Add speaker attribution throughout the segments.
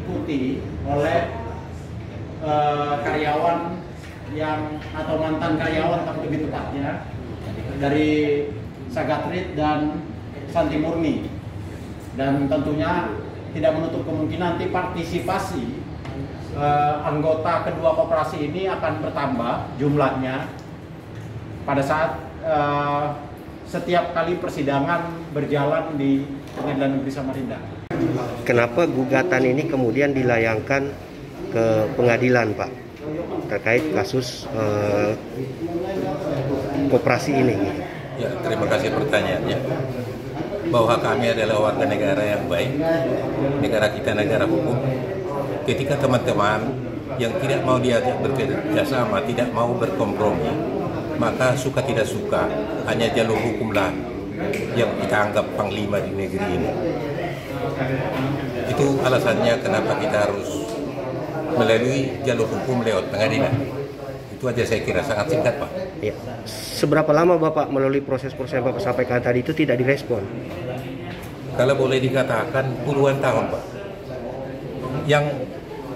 Speaker 1: diikuti oleh karyawan atau mantan karyawan, tapi lebih tepatnya dari Sagatrit dan Santi Murni. Dan tentunya tidak menutup kemungkinan nanti partisipasi anggota kedua koperasi ini akan bertambah jumlahnya pada saat setiap kali persidangan berjalan di Pengadilan Negeri Samarinda.
Speaker 2: Kenapa gugatan ini kemudian dilayangkan ke pengadilan, Pak, terkait kasus koperasi ini?
Speaker 3: Ya, terima kasih pertanyaannya. Bahwa kami adalah warga negara yang baik, negara kita negara hukum. Ketika teman-teman yang tidak mau diajak bekerja sama, tidak mau berkompromi, maka suka tidak suka, hanya jalur hukumlah yang kita anggap panglima di negeri ini. Itu alasannya kenapa kita harus melalui jalur hukum lewat pengadilan. Itu aja saya kira, sangat singkat, Pak.
Speaker 2: Ya. Seberapa lama Bapak melalui proses-proses yang Bapak sampaikan tadi itu tidak direspon?
Speaker 3: Kalau boleh dikatakan puluhan tahun, Pak. Yang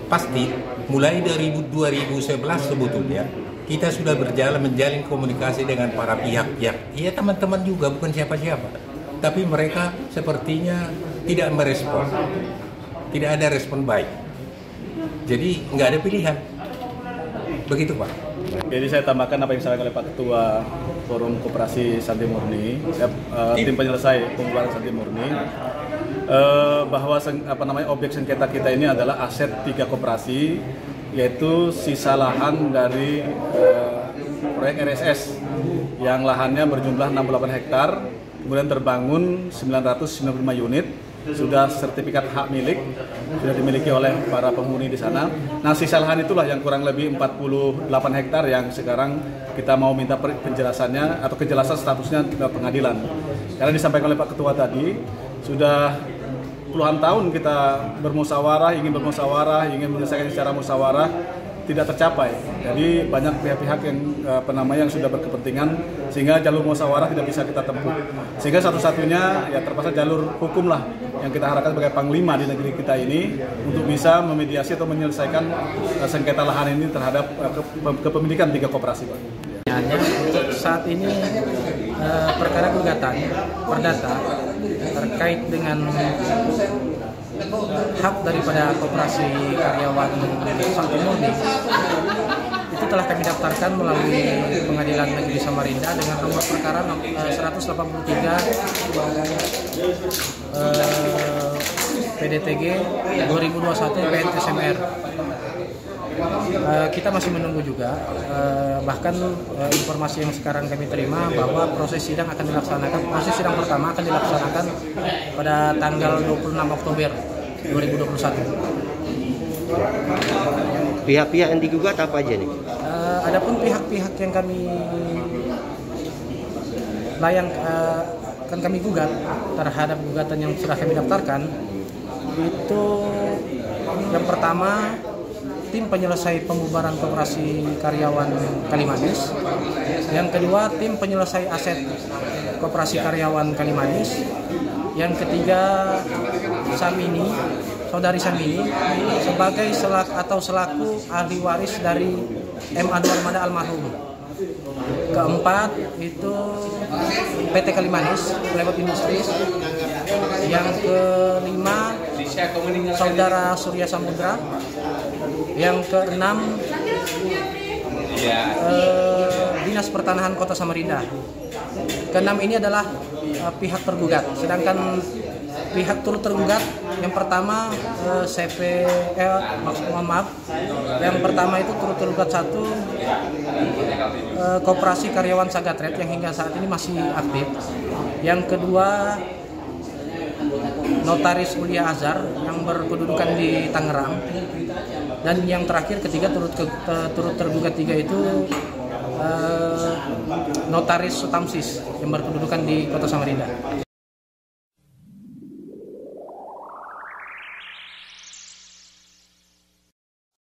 Speaker 3: pasti mulai dari 2011 sebetulnya kita sudah berjalan menjalin komunikasi dengan para pihak-pihak. Iya, teman-teman juga, bukan siapa-siapa. Tapi mereka sepertinya tidak merespon. Tidak ada respon baik. Jadi nggak ada pilihan. Begitu, Pak.
Speaker 4: Jadi saya tambahkan apa yang disampaikan oleh Pak Ketua Forum Koperasi Santi Murni, tim penyelesai pembubaran Santi Murni, bahwa objek sengketa kita ini adalah aset 3 koperasi, yaitu sisa lahan dari proyek RSS yang lahannya berjumlah 68 hektar, kemudian terbangun 995 unit. Sudah sertifikat hak milik, sudah dimiliki oleh para penghuni di sana. Nah, sisa lahan itulah yang kurang lebih 48 hektar yang sekarang kita mau minta penjelasannya atau kejelasan statusnya ke pengadilan. Karena disampaikan oleh Pak Ketua tadi, sudah puluhan tahun kita bermusyawarah, ingin menyelesaikan secara musyawarah, tidak tercapai. Jadi banyak pihak-pihak yang sudah berkepentingan sehingga jalur musyawarah tidak bisa kita tempuh. Sehingga satu-satunya ya terpaksa jalur hukum lah yang kita harapkan sebagai panglima di negeri kita ini untuk bisa memediasi atau menyelesaikan sengketa lahan ini terhadap kepemilikan 3 koperasi, Pak.
Speaker 5: Untuk saat ini perkara gugatan perdata terkait dengan hak daripada koperasi karyawan Santi Murni itu telah kami daftarkan melalui Pengadilan Negeri Samarinda dengan nomor perkara 183 PDTG 2021 PN SMR. Kita masih menunggu juga, bahkan informasi yang sekarang kami terima bahwa proses sidang pertama akan dilaksanakan pada tanggal 26 Oktober 2021.
Speaker 2: Pihak-pihak yang digugat apa aja nih?
Speaker 5: Adapun pihak-pihak yang kami gugat terhadap gugatan yang sudah kami daftarkan, itu yang pertama tim penyelesai pembubaran koperasi karyawan Kalimanis, yang kedua tim penyelesai aset koperasi karyawan Kalimanis, yang ketiga saudari Samini sebagai selaku ahli waris dari M. Anwar Mada almarhum. Keempat itu PT Kalimanis Private Industries. Yang kelima saudara Surya Samudra. Yang keenam Dinas Pertanahan Kota Samarinda. Keenam ini adalah pihak tergugat, sedangkan pihak turut tergugat yang pertama yang pertama itu turut tergugat 1 koperasi karyawan Sagatret yang hingga saat ini masih aktif. Yang kedua Notaris Mulia Azhar yang berkedudukan di Tangerang, dan yang terakhir ketiga turut tergugat 3 itu Notaris Sutamsis yang berkedudukan di Kota Samarinda.